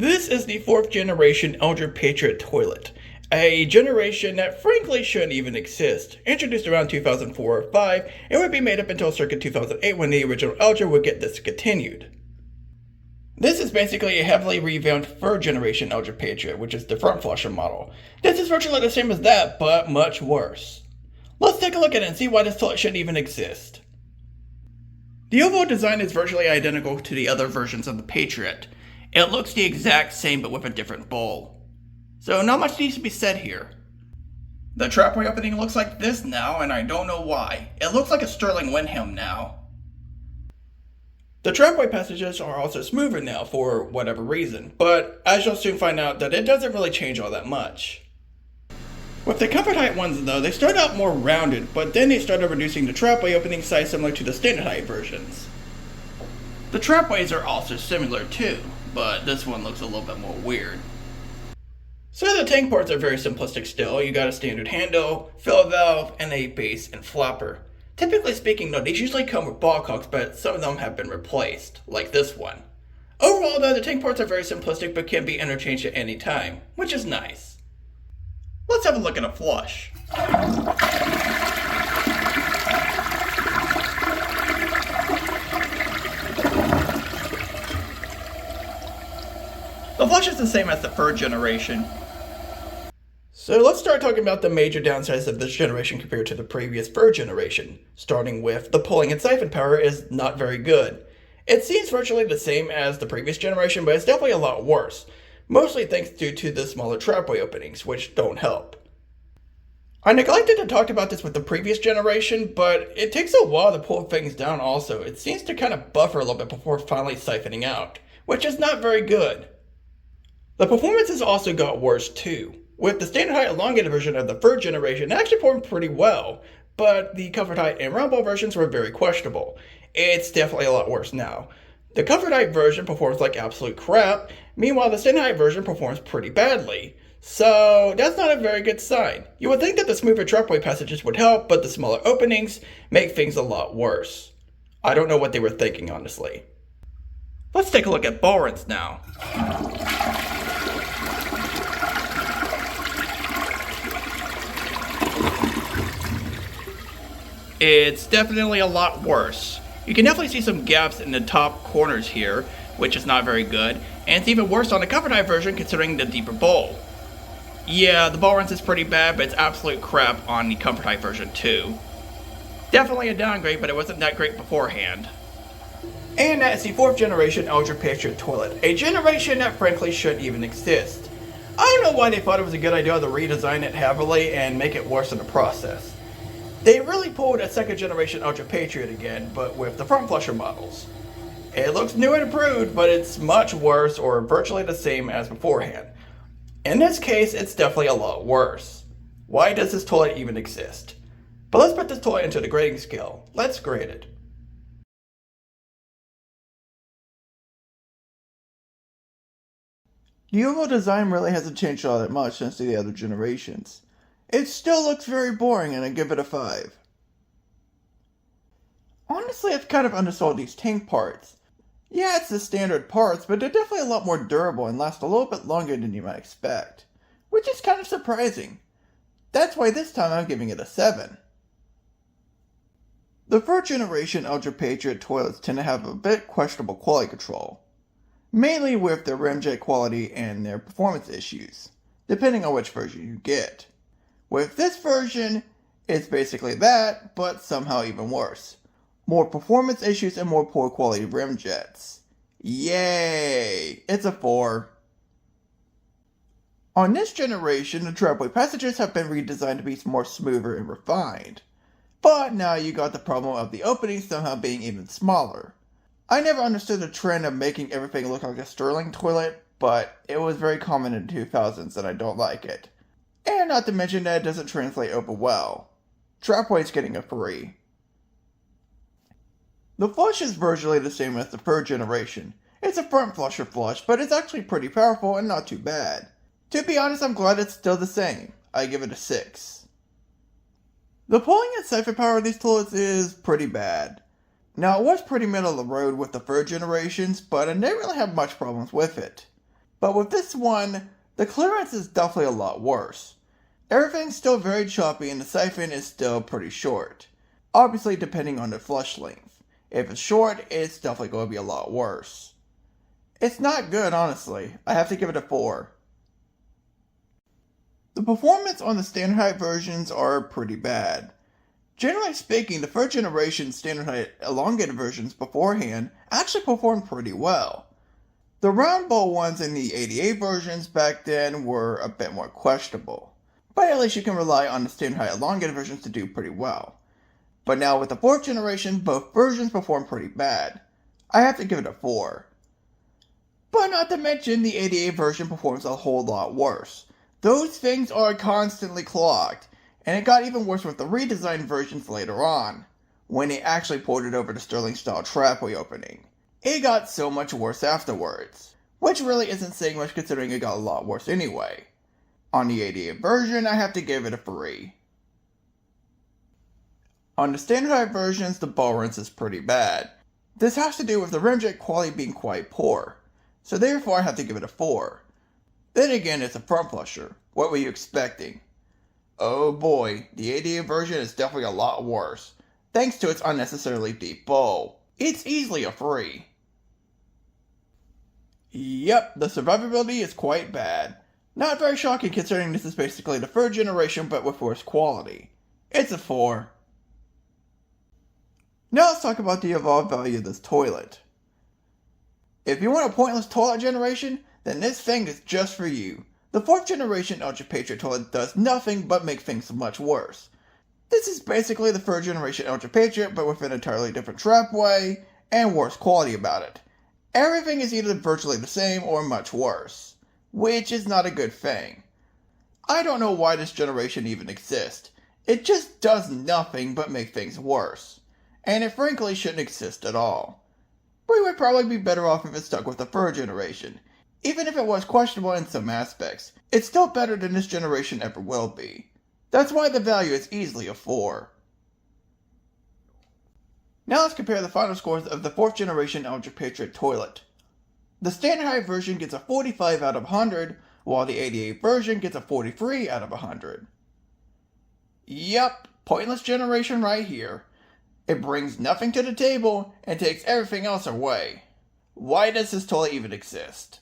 This is the 4th generation Eljer Patriot toilet, a generation that frankly shouldn't even exist. Introduced around 2004 or 5, it would be made up until circa 2008 when the original Eljer would get discontinued. This is basically a heavily revamped 3rd generation Eljer Patriot, which is the front flusher model. This is virtually the same as that, but much worse. Let's take a look at it and see why this toilet shouldn't even exist. The overall design is virtually identical to the other versions of the Patriot. It looks the exact same but with a different bowl. So not much needs to be said here. The trapway opening looks like this now, and I don't know why. It looks like a Sterling Windham now. The trapway passages are also smoother now for whatever reason, but as you'll soon find out that it doesn't really change all that much. With the comfort height ones though, they start out more rounded, but then they started reducing the trapway opening size similar to the standard height versions. The trapways are also similar too, but this one looks a little bit more weird. So the tank ports are very simplistic still. You got a standard handle, fill valve, and a base and flapper. Typically speaking though, these usually come with ball cocks, but some of them have been replaced, like this one. Overall though, the tank ports are very simplistic but can be interchanged at any time, which is nice. Let's have a look at a flush. The flush is the same as the 3rd generation. So let's start talking about the major downsides of this generation compared to the previous 3rd generation. Starting with the pulling and siphon power is not very good. It seems virtually the same as the previous generation, but it's definitely a lot worse. Mostly thanks due to the smaller trapway openings, which don't help. I neglected to talk about this with the previous generation, but it takes a while to pull things down also. It seems to kind of buffer a little bit before finally siphoning out, which is not very good. The performance has also got worse too. With the standard height elongated version of the 3rd generation, it actually performed pretty well, but the comfort height and round ball versions were very questionable. It's definitely a lot worse now. The comfort height version performs like absolute crap, meanwhile the standard height version performs pretty badly. So that's not a very good sign. You would think that the smoother trapway passages would help, but the smaller openings make things a lot worse. I don't know what they were thinking, honestly. Let's take a look at ball runs now. It's definitely a lot worse. You can definitely see some gaps in the top corners here, which is not very good, and it's even worse on the comfort height version considering the deeper bowl. Yeah, the ball runs is pretty bad, but it's absolute crap on the comfort height version too. Definitely a downgrade, but it wasn't that great beforehand. And that is the 4th generation Eljer Patriot toilet, a generation that frankly shouldn't even exist. I don't know why they thought it was a good idea to redesign it heavily and make it worse in the process. They really pulled a 2nd generation Eljer Patriot again, but with the front flusher models. It looks new and improved, but it's much worse or virtually the same as beforehand. In this case, it's definitely a lot worse. Why does this toilet even exist? But let's put this toilet into the grading scale. Let's grade it. The overall design really hasn't changed all that much since the other generations. It still looks very boring, and I give it a 5. Honestly, I've kind of undersold these tank parts. Yeah, it's the standard parts, but they're definitely a lot more durable and last a little bit longer than you might expect, which is kind of surprising. That's why this time I'm giving it a 7. The 3rd generation Eljer Patriot toilets tend to have a bit questionable quality control, mainly with their ramjet quality and their performance issues, depending on which version you get. With this version, it's basically that, but somehow even worse. More performance issues and more poor quality ramjets. Yay! It's a 4. On this generation, the trapway passages have been redesigned to be more smoother and refined. But now you got the problem of the openings somehow being even smaller. I never understood the trend of making everything look like a Sterling toilet, but it was very common in the 2000s and I don't like it. And not to mention that it doesn't translate over well. Trapway's getting a 3. The flush is virtually the same as the 3rd generation. It's a front flusher flush, but it's actually pretty powerful and not too bad. To be honest, I'm glad it's still the same. I give it a 6. The pulling and siphon power of these toilets is pretty bad. Now, it was pretty middle of the road with the 3rd generations, but I didn't really have much problems with it. But with this one, the clearance is definitely a lot worse. Everything's still very choppy and the siphon is still pretty short. Obviously depending on the flush length. If it's short, it's definitely going to be a lot worse. It's not good, honestly. I have to give it a 4. The performance on the standard height versions are pretty bad. Generally speaking, the first generation standard height elongated versions beforehand actually performed pretty well. The round bowl ones in the 88 versions back then were a bit more questionable, but at least you can rely on the standard height elongated versions to do pretty well. But now with the 4th generation, both versions perform pretty bad. I have to give it a 4. But not to mention the 88 version performs a whole lot worse. Those things are constantly clogged, and it got even worse with the redesigned versions later on, when they actually ported over the Sterling style trapway opening. It got so much worse afterwards, which really isn't saying much considering it got a lot worse anyway. On the 88 version, I have to give it a 3. On the standard height versions, the ball rinse is pretty bad. This has to do with the rimjet quality being quite poor, so therefore I have to give it a 4. Then again, it's a front flusher. What were you expecting? Oh boy, the 88 version is definitely a lot worse, thanks to its unnecessarily deep bowl. It's easily a 3. Yep, the survivability is quite bad. Not very shocking considering this is basically the 3rd generation but with worse quality. It's a 4. Now let's talk about the evolved value of this toilet. If you want a pointless toilet generation, then this thing is just for you. The 4th generation Eljer Patriot toilet does nothing but make things much worse. This is basically the 3rd generation Eljer Patriot but with an entirely different trapway and worse quality about it. Everything is either virtually the same or much worse, which is not a good thing. I don't know why this generation even exists. It just does nothing but make things worse, and it frankly shouldn't exist at all. We would probably be better off if it stuck with the 3rd generation. Even if it was questionable in some aspects, it's still better than this generation ever will be. That's why the value is easily a 4. Now let's compare the final scores of the 4th generation Eljer Patriot toilet. The standard height version gets a 45 out of 100, while the 88 version gets a 43 out of 100. Yup, pointless generation right here. It brings nothing to the table and takes everything else away. Why does this toilet even exist?